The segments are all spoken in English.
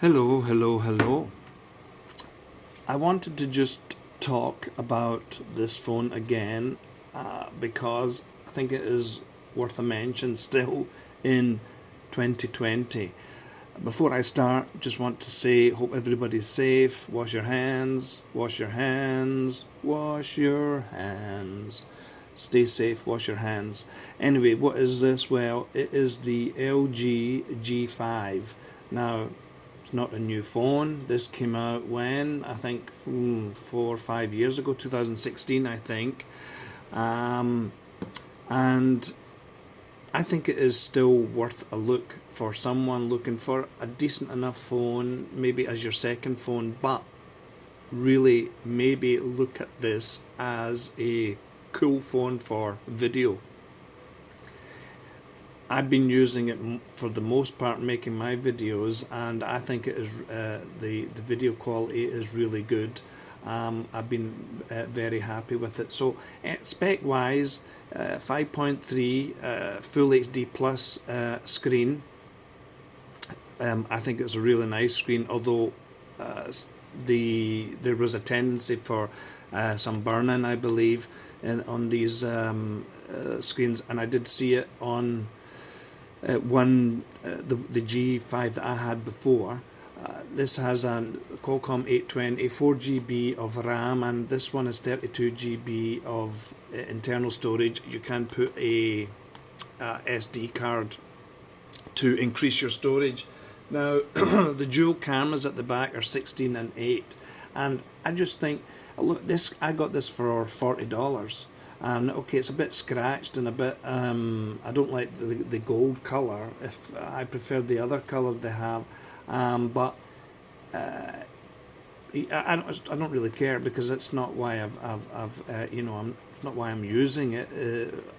Hello, hello, hello. I wanted to just talk about this phone again because I think it is worth a mention still in 2020. Before I start, just want to say, hope everybody's safe. Wash your hands, wash your hands, wash your hands. Stay safe, wash your hands. Anyway, what is this? Well, it is the LG G5. Now, it's not a new phone. This came out when? I think 4 or 5 years ago, 2016, I think. And I think it is still worth a look for someone looking for a decent enough phone, maybe as your second phone, but really maybe look at this as a cool phone for video. I've been using it for the most part making my videos, and I think it is the video quality is really good. I've been very happy with it. So spec wise, 5.3 full HD plus screen. I think it's a really nice screen, although there was a tendency for some burn-in, I believe, on these screens, and I did see it on the G5 that I had before. This has a Qualcomm 820, 4GB of RAM, and this one is 32GB of internal storage. You can put a SD card to increase your storage. Now, the dual cameras at the back are 16 and 8, and I just think, look, I got this for $40. Okay, it's a bit scratched and a bit. I don't like the gold colour. If I prefer the other colour they have, but I don't really care, because it's not why it's not why I'm using it.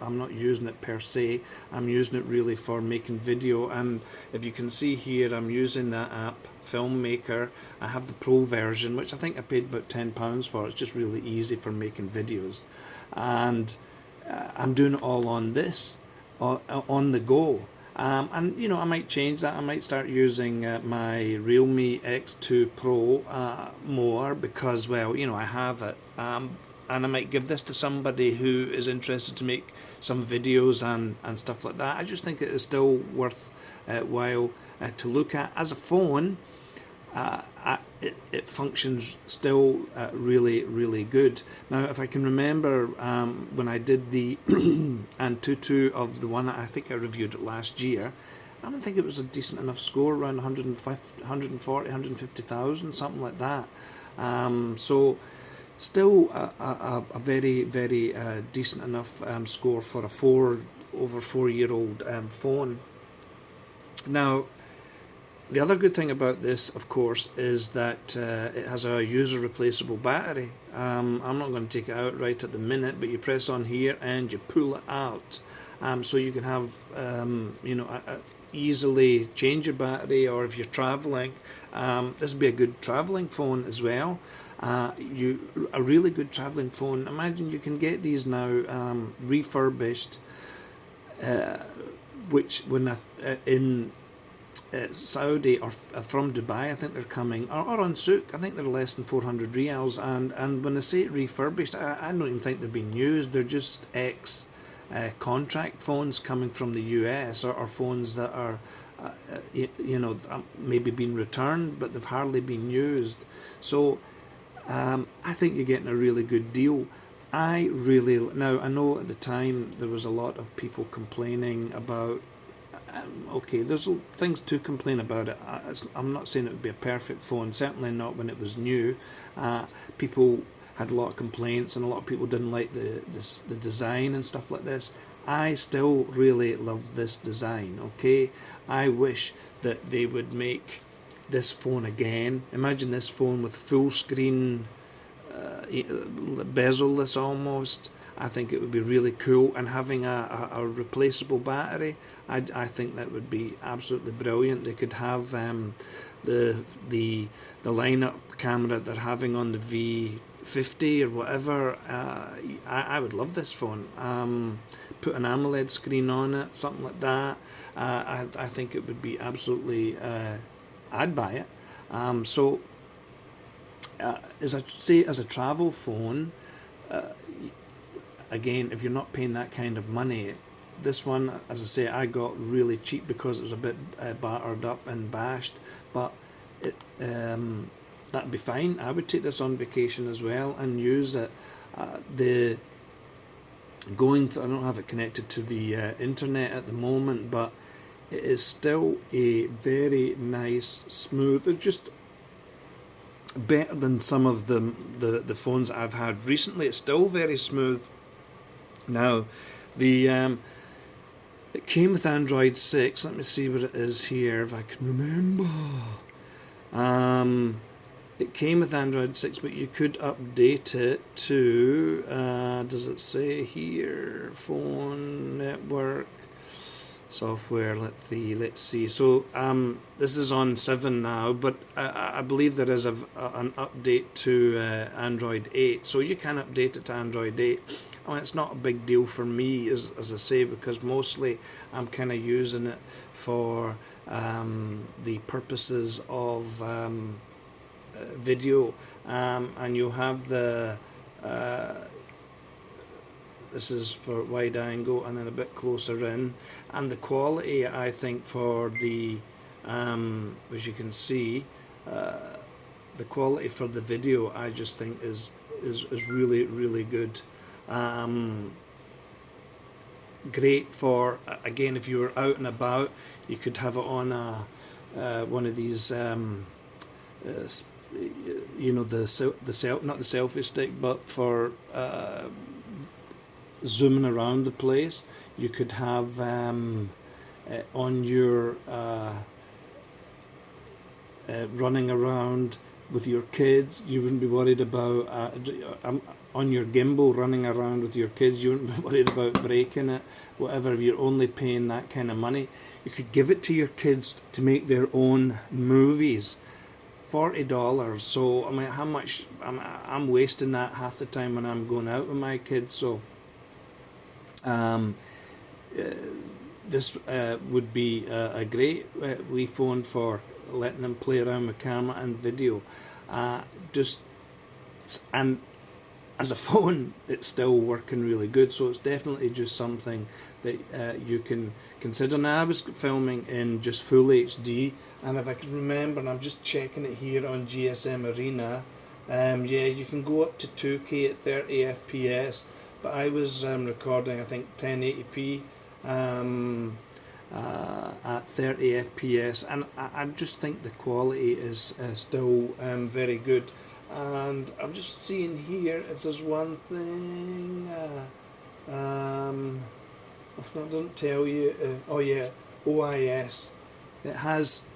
I'm not using it per se. I'm using it really for making video. And if you can see here, I'm using that app Filmmaker. I have the Pro version, which I think I paid about £10 for. It's just really easy for making videos, and I'm doing it all on this, on the go. And I might change that. I might start using my Realme X2 Pro more, because, well, I have it. And I might give this to somebody who is interested to make some videos and stuff like that. I just think it is still worth while to look at. As a phone, it functions still really, really good. Now, if I can remember, when I did the Antutu of the one, I think I reviewed it last year, I don't think it was a decent enough score, around 140, 150,000, something like that. So still a very, very decent enough score for a over 4-year-old phone. Now, the other good thing about this, of course, is that it has a user replaceable battery. I'm not going to take it out right at the minute, but you press on here and you pull it out. So you can have, easily change your battery, or if you're traveling, this would be a good traveling phone as well. A really good traveling phone. Imagine you can get these now refurbished, which when in Saudi or from Dubai, I think they're coming, or on Souk, I think they're less than 400 riyals, and when they say refurbished, I don't even think they've been used. They're just contract phones coming from the US, or phones that are maybe been returned, but they've hardly been used. So I think you're getting a really good deal. Now I know at the time there was a lot of people complaining about. Okay, there's things to complain about it. I'm not saying it would be a perfect phone, certainly not when it was new. People had a lot of complaints, and a lot of people didn't like the design and stuff like this. I still really love this design, okay? I wish that they would make this phone again. Imagine this phone with full screen, bezel-less almost. I think it would be really cool, and having a replaceable battery, I think that would be absolutely brilliant. They could have the lineup camera they're having on the V50 or whatever. I would love this phone. Put an AMOLED screen on it, something like that. I think it would be absolutely. I'd buy it. So as I say, as a travel phone, again, if you're not paying that kind of money, this one, as I say, I got really cheap because it was a bit battered up and bashed, but it, that'd be fine. I would take this on vacation as well and use it. I don't have it connected to the internet at the moment, but it is still a very nice, smooth. It's just better than some of the phones I've had recently. It's still very smooth. Now, it came with Android 6. Let me see what it is here, if I can remember. It came with Android 6, but you could update it to, does it say here, phone, network, software, let's see. So this is on 7 now, but I believe there is an update to Android 8. So you can update it to Android 8. I mean, it's not a big deal for me, as I say, because mostly I'm kind of using it for the purposes of video, and you have the this is for wide angle and then a bit closer in, and the quality, I think, for the as you can see, the quality for the video, I just think is really good. Great for, again, if you were out and about, you could have it on one of these not the selfie stick, but for zooming around the place. You could have on your running around with your kids. You wouldn't be worried about on your gimbal running around with your kids. You wouldn't be worried about breaking it, whatever. If you're only paying that kind of money, you could give it to your kids to make their own movies. $40. So I mean, how much I'm wasting that half the time when I'm going out with my kids. So this would be a great wee phone for letting them play around with camera and video. And as a phone, it's still working really good. So it's definitely just something that you can consider. Now, I was filming in just full HD, and if I can remember, and I'm just checking it here on GSM Arena, you can go up to 2K at 30 FPS, but I was recording, I think, 1080p at 30 FPS, and I just think the quality is still very good. And I'm just seeing here if there's one thing. It doesn't tell you. Oh yeah, OIS. It has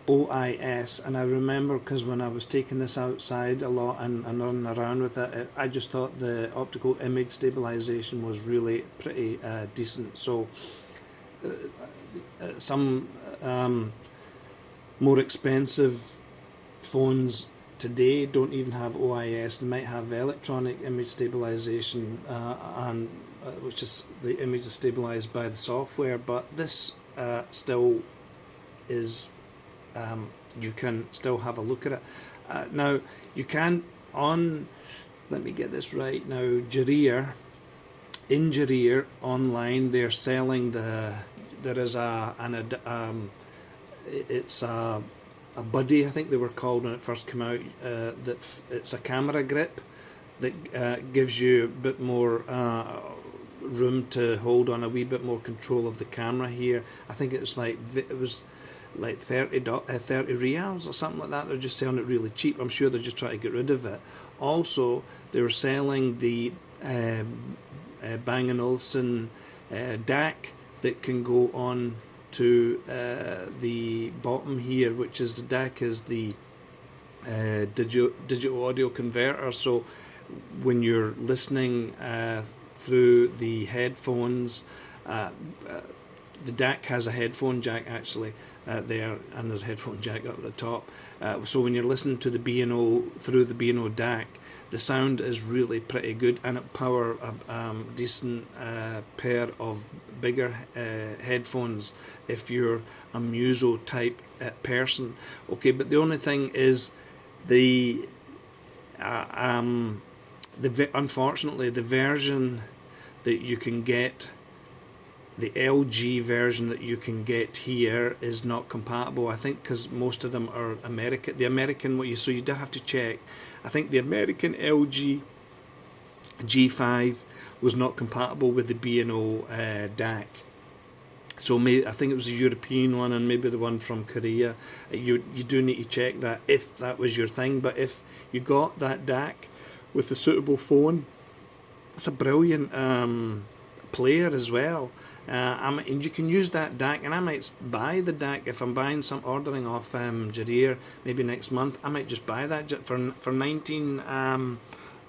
OIS, and I remember because when I was taking this outside a lot and running around with it, I just thought the optical image stabilization was really pretty decent. So some more expensive phones today don't even have OIS. They might have electronic image stabilization, and which is the image is stabilized by the software, but this still is, you can still have a look at it. Now you can let me get this right now, in Jareer online, they're selling it's a buddy, I think they were called when it first came out, that it's a camera grip that gives you a bit more room to hold on, a wee bit more control of the camera here. I think it was like 30 reals or something like that. They're just selling it really cheap. I'm sure they're just trying to get rid of it. Also, they were selling the Bang & Olufsen DAC that can go on to the bottom here, which is the DAC is the digital audio converter. So when you're listening through the headphones, the DAC has a headphone jack actually there, and there's a headphone jack up at the top. So when you're listening to the B&O through the B&O DAC, the sound is really pretty good, and it power a decent pair of bigger headphones if you're a muso type person. Okay, but the only thing is the unfortunately the version that you can get, the LG version that you can get here, is not compatible. I think because most of them are American. The American, so you do have to check. I think the American LG G5 was not compatible with the B&O DAC. So I think it was the European one and maybe the one from Korea. You do need to check that if that was your thing. But if you got that DAC with a suitable phone, it's a brilliant player as well. And you can use that DAC, and I might buy the DAC if I'm buying ordering off Jarir maybe next month. I might just buy that for 19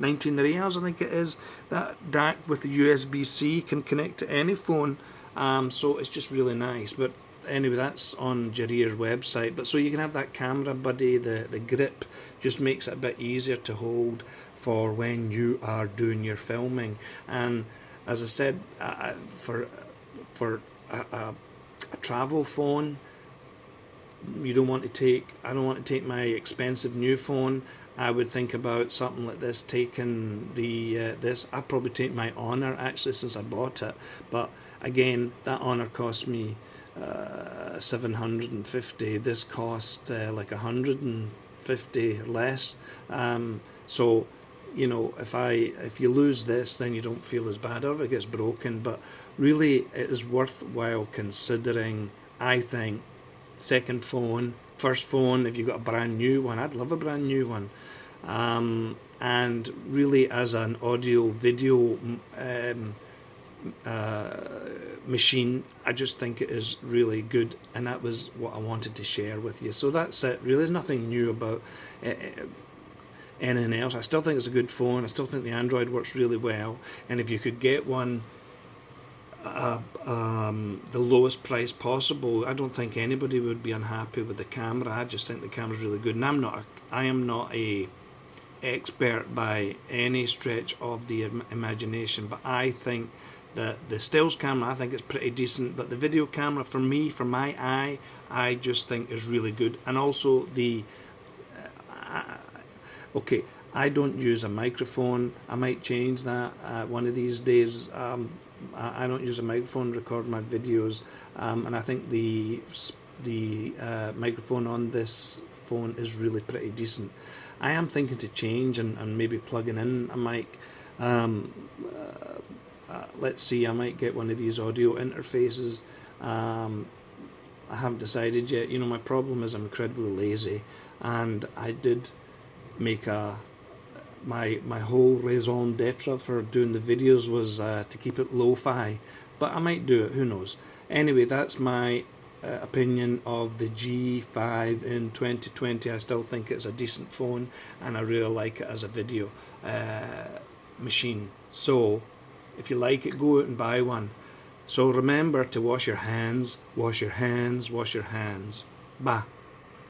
riyals, I think it is. That DAC with the USB-C can connect to any phone, so it's just really nice. But anyway, that's on Jarir's website. But so you can have that camera buddy. The grip just makes it a bit easier to hold for when you are doing your filming. And as I said, for a travel phone, I don't want to take my expensive new phone. I would think about something like this, taking this. I'd probably take my Honor, actually, since I bought it. But again, that Honor cost me 750. This cost like 150 less. So, you know, if you lose this, then you don't feel as bad, or if it gets broken. But really, it is worthwhile considering, I think, second phone, first phone. If you've got a brand new one, I'd love a brand new one. And really, as an audio video machine, I just think it is really good, and that was what I wanted to share with you. So that's it. Really, there's nothing new about anything else. I still think it's a good phone. I still think the Android works really well, and if you could get one the lowest price possible, I don't think anybody would be unhappy with the camera. I just think the camera's really good, and I am not a expert by any stretch of the imagination, but I think that the stills camera, I think it's pretty decent, but the video camera, for me, for my eye, I just think is really good. And also the okay, I don't use a microphone. I might change that one of these days. I don't use a microphone to record my videos, and I think the microphone on this phone is really pretty decent. I am thinking to change and maybe plugging in a mic. Let's see, I might get one of these audio interfaces. I haven't decided yet. You know, my problem is I'm incredibly lazy, and I did make my whole raison d'etre for doing the videos was to keep it lo-fi, but I might do it, who knows. Anyway, that's my opinion of the G5 in 2020. I still think it's a decent phone, and I really like it as a video machine. So if you like it, go out and buy one. So remember to wash your hands, wash your hands, wash your hands. Bye.